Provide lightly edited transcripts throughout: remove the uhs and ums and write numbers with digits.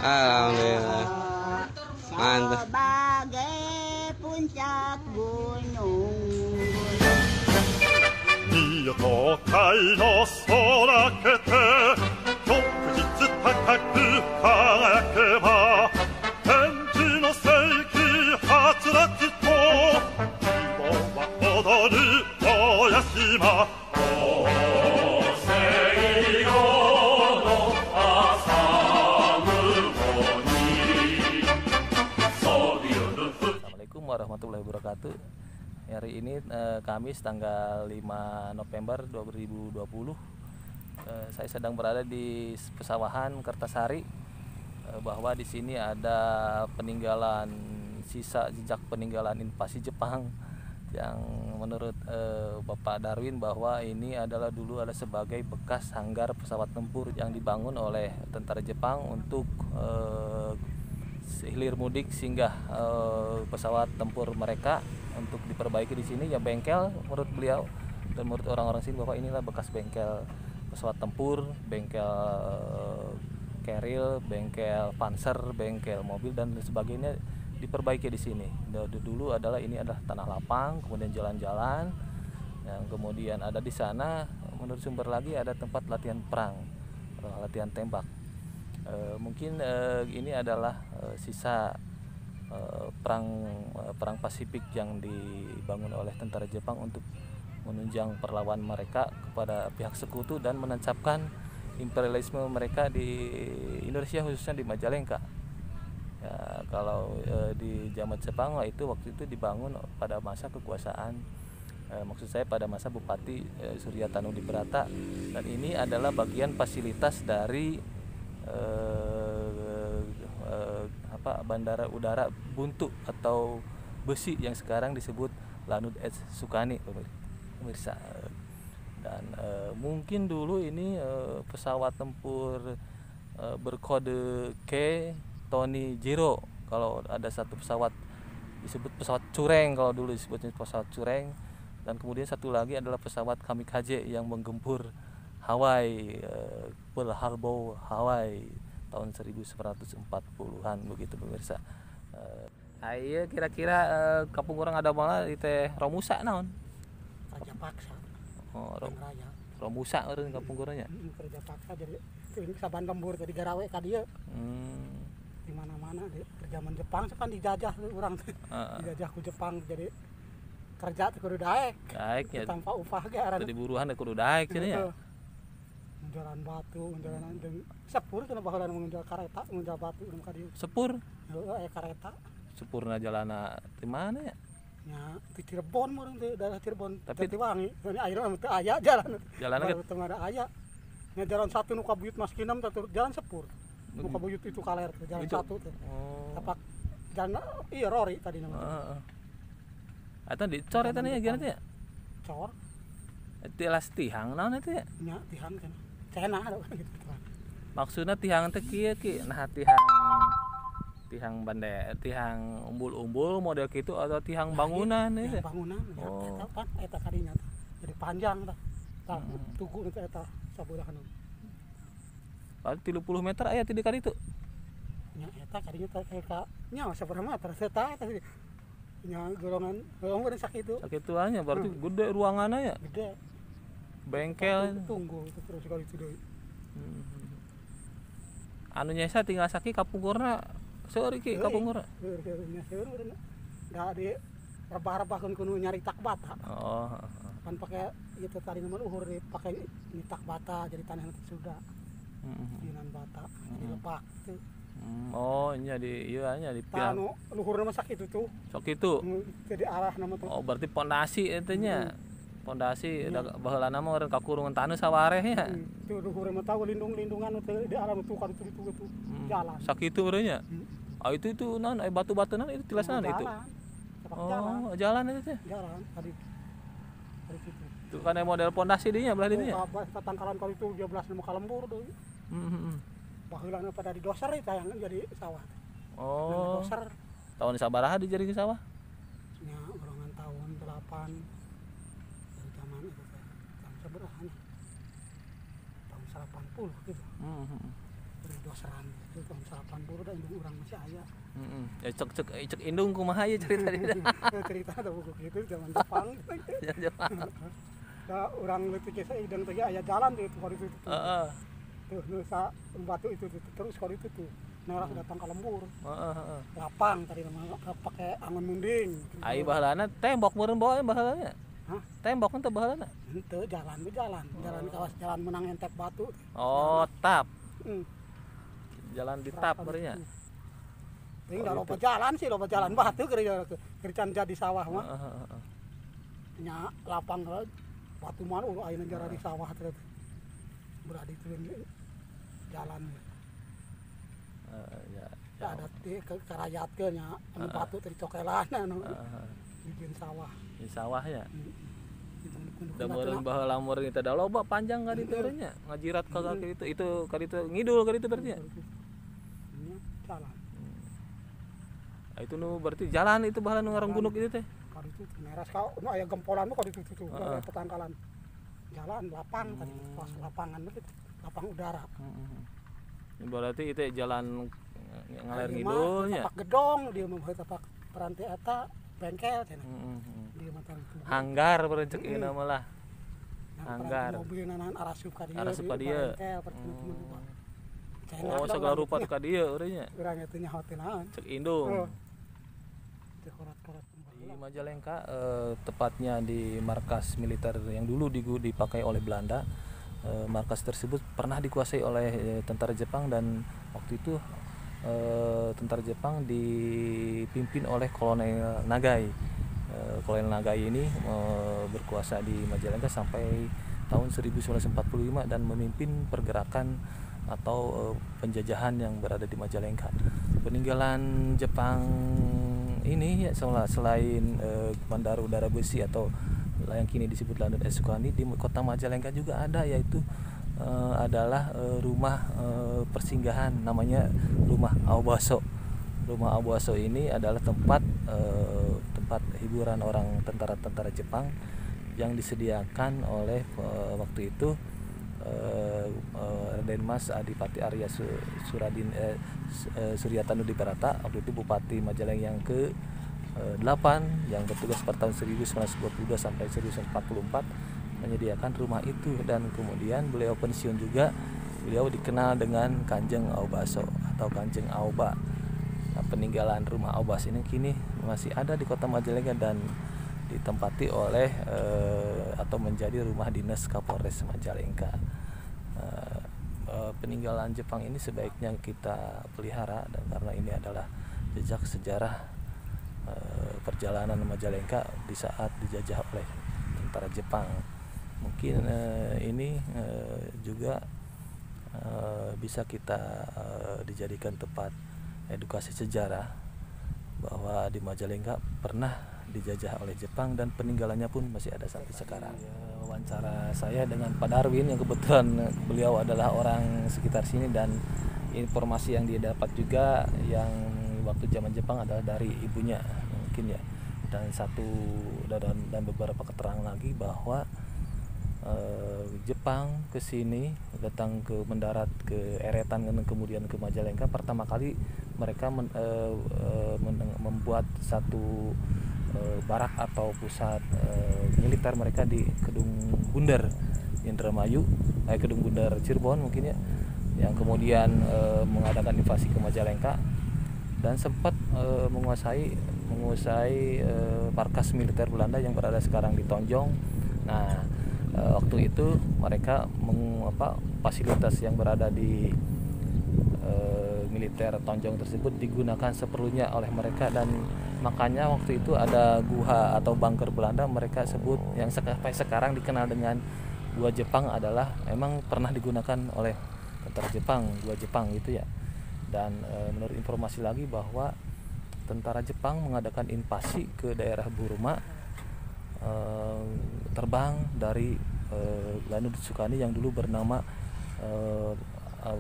Alhamdulillah. Mantap. Sebagai puncak gunung. いいよ東海の空けて旭日高く輝けば天地の世紀はつらつと希望は踊る大屋島Assalamualaikum warahmatullahi wabarakatuh. Hari ini Kamis tanggal 5 November 2020. Saya sedang berada di pesawahan Kertasari, bahwa di sini ada peninggalan sisa jejak peninggalan invasi Jepang yang menurut Bapak Darwin bahwa ini adalah dulu sebagai bekas hanggar pesawat tempur yang dibangun oleh tentara Jepang untuk hilir mudik singgah pesawat tempur mereka untuk diperbaiki di sini. Ya bengkel menurut beliau dan menurut orang-orang sini bahwa inilah bekas bengkel pesawat tempur, bengkel keril, bengkel panser, bengkel mobil dan sebagainya diperbaiki di sini. Dulu ini adalah tanah lapang, kemudian jalan-jalan, yang kemudian ada di sana menurut sumber lagi ada tempat latihan perang, latihan tembak. Mungkin ini adalah sisa perang Pasifik yang dibangun oleh tentara Jepang untuk menunjang perlawanan mereka kepada pihak sekutu dan menancapkan imperialisme mereka di Indonesia, khususnya di Majalengka. Ya, kalau di zaman Jepang waktu itu dibangun pada masa kekuasaan, maksud saya pada masa Bupati Surya Tanudibrata, dan ini adalah bagian fasilitas dari Bandara Udara Buntu atau Besi yang sekarang disebut Lanud S. Sukani, pemirsa. Dan mungkin dulu ini pesawat tempur berkode K Tony Jiro. Kalau ada satu pesawat disebut pesawat Cureng, kalau dulu disebutnya pesawat Cureng, dan kemudian satu lagi adalah pesawat Kamikaze yang menggempur Hawaii, Pearl Harbor Hawaii tahun 1940-an begitu pemirsa. Ayo kira-kira kampung orang ada mana di teh Romusa naon? Raja Paksa. Oh, Romusa eureun kampung orangnya. Raja Paksa jadi saban lembur tadi garawe ka dieu. Di mana-mana di zaman Jepang kan dijajah urang. Dijajah ku Jepang jadi kerja teh kudu daek. Daek ya. Tanpa upah ge aran. Tadi buruhan teh kudu daek cenah ya. Menjualan batu, menjualan jeung sepur cenah baheula menjual kareta, menjual batu ka dieu. Sepur? Heuh, kareta. Sepurna jalana di mana ya? Ya, di Cirebon meureun teh, daerah Cirebon. Tapi Jatiwangi, ini ayeuna teu aya jalan. Jalanna teu ada aya. Nya jalan satu nu ka Buyut Maskinem teh jalan sepur. Nu ka Buyut itu kaler teh jalan itu. Satu teh. Oh. Tapak jalan iya Rory tadi namanya. Heeh. Eta dicor eta nya gimana teh ya? Cor. Itu las tihang naon eta ya? Nya tihang kan. Cena ada gitu. Maksudna tihang teh kieu ki, nah tihang tihang umbul-umbul model gitu atau tihang bangunan itu? Bangunan, ya. Oh. Eta kadinya teh. Jadi panjang tah. Tah tugu teh eta sabeudahan. Paling 30 meter aya ti dekat itu. Nya eta kadinya teh ka nya sabaraha meter eta teh. Nya golongan umur sakitu. Sakituannya berarti gede ruanganna ya? Gede. Bengkel Tunggu itu terus kali itu deui. Anu nyesa tinggal saki kapungkurna seueur ki kapungkurna. Seueur urang. Da di rebah-rebahkeun kudu nyari tak bata. Oh. Kan pakai itu tadi nomor uhur dipakai nitak bata jadi tanah nanti sudah. Dinan bata jadi lebak tuh. Oh, nya di ieu nya di piang. Anu luhurna mah sakitu tuh. Sok kitu. Jadi arah nama tuh. Oh, berarti pondasi eta nya. Pondasi baheulana mah urang kakurungan taneuh sawareh nya. Tuh luhurna mah tahu lindungan teh di arah tuh kan itu jalan. Sakitu urang nya. Itu naon batu-batu naon itu tilasna itu. Oh, jalan itu teh. Jalan tadi. Dari situ. Tuh kan model pondasi dinya belah dinya. Tangkalan kali itu 12 nu kalembur deui. Baheulana pada di doser eta yang jadi sawah. Oh. Doser Tahun sabaraha dijadi ke sawah? nya golongan tahun 8 dari zaman itu teh. Tahun sabaraha nya? Tahun 80 gitu. Dari doseran itu tahun 80 dan indung urang masih aya. Ya cek indung kumaha ya cerita dia. Cerita ada buku gitu zaman Jepang. Jepang. Da urang leutik ge ideng teh aya jalan di hari itu. Heeh. Tuh nusa batu itu terus hari itu tuh. Nah, datang ke lembur. Heeh. Lapang tadi nama pakai angon munding. Ai baheulana tembok meureun bae baheulana. Hah? Tembok teh baheulana. Henteu jalan we jalan. Jalan kawas jalan menang entek batu. Oh, tap. Heeh. Jalan di tap berenya. Ting da loba jalan sih, loba jalan batu kerjaan jadi sawah mah. Heeh. Nya lapang batu mah ayeuna jara di sawah teh. Beradi teh jalan. Ya. Ada di karayatkeun nya anu batu teh dicokelan anu. Bikin sawah. Di sawah ya. Da Da meureun baheula lamun teh da loba panjang ka ditu nya. Ngajirat ka kitu. Itu ka ditu ngidul ka ditu berarti ya. Jalan. Itu nu berarti jalan itu baheula nu ngarang gunung itu teh. Kali itu meres kau, nu aya gempolan mah kali itu petangkalan. Jalan lapang tadi pas lapangan itu lapang udara. Berarti itu jalan ngalir Di ngidulnya. tapak gedong dia mah tapak peranti eta bengkel cenah. Dia mah tang itu. Hanggar berencek ieu mah lah. Hanggar. Mobil nanan arasup ka dieu. Arasup ka dieu. Bengkel pertemuan. Oh, segala rupa ka dieu urang nya. Urang eta nya hotel naon. Cek indung. Teh korat-korat. Di Majalengka, tepatnya di markas militer yang dulu dipakai oleh Belanda. Markas tersebut pernah dikuasai oleh tentara Jepang dan waktu itu tentara Jepang dipimpin oleh Kolonel Nagai. Kolonel Nagai ini berkuasa di Majalengka sampai tahun 1945 dan memimpin pergerakan atau penjajahan yang berada di Majalengka. Peninggalan Jepang ini ya, selain bandara udara besi atau yang kini disebut Lanut S. Sukani, di kota Majalengka juga ada, yaitu adalah rumah persinggahan namanya Rumah Aobaso. Rumah Aobaso ini adalah tempat hiburan orang tentara-tentara Jepang yang disediakan oleh waktu itu Raden Mas Adipati Arya Suryatanu Dibarata, waktu itu Bupati Majalengka yang ke-8 yang bertugas pada tahun 1922 sampai 1944 menyediakan rumah itu, dan kemudian beliau pensiun juga. Beliau dikenal dengan Kanjeng Aobaso atau Kanjeng Aoba. Nah, peninggalan rumah Aobas ini kini masih ada di kota Majalengka dan ditempati oleh atau menjadi rumah dinas Kapolres Majalengka. Peninggalan Jepang ini sebaiknya kita pelihara, dan karena ini adalah jejak sejarah perjalanan Majalengka di saat dijajah oleh tentara Jepang. Mungkin ini juga bisa kita dijadikan tempat edukasi sejarah bahwa di Majalengka pernah dijajah oleh Jepang dan peninggalannya pun masih ada sampai sekarang. Wawancara saya dengan Pak Darwin yang kebetulan beliau adalah orang sekitar sini, dan informasi yang dia dapat juga yang waktu zaman Jepang adalah dari ibunya mungkin ya, dan beberapa keterangan lagi bahwa Jepang ke sini datang ke mendarat ke Eretan dan kemudian ke Majalengka. Pertama kali mereka membuat satu barak atau pusat militer mereka di Kedung Bundar Indramayu, Kedung Bundar Cirebon mungkin ya, yang kemudian mengadakan invasi ke Majalengka dan sempat menguasai markas militer Belanda yang berada sekarang di Tonjong. Nah, waktu itu mereka fasilitas yang berada di militer Tonjong tersebut digunakan seperlunya oleh mereka, dan makanya waktu itu ada guha atau bunker Belanda mereka sebut yang sampai sekarang dikenal dengan gua Jepang adalah memang pernah digunakan oleh tentara Jepang, gua Jepang gitu ya. Dan menurut informasi lagi bahwa tentara Jepang mengadakan invasi ke daerah Burma, terbang dari Lanut Sukani yang dulu bernama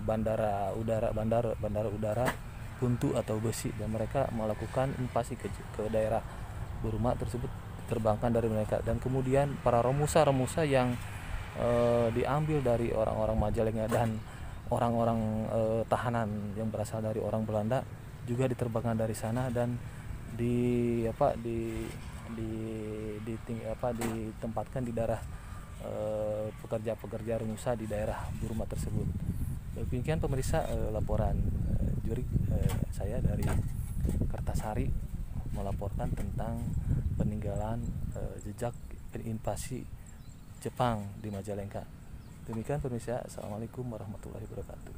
bandara udara buntu atau besi, dan mereka melakukan invasi ke daerah Burma tersebut, diterbangkan dari mereka. Dan kemudian para remusa yang diambil dari orang-orang Majalengka dan orang-orang tahanan yang berasal dari orang Belanda juga diterbangkan dari sana dan ditempatkan di daerah pekerja-pekerja remusa di daerah Burma tersebut. Demikian pemirsa laporan juri saya dari Kertasari melaporkan tentang peninggalan jejak invasi Jepang di Majalengka. Demikian pemirsa, assalamualaikum warahmatullahi wabarakatuh.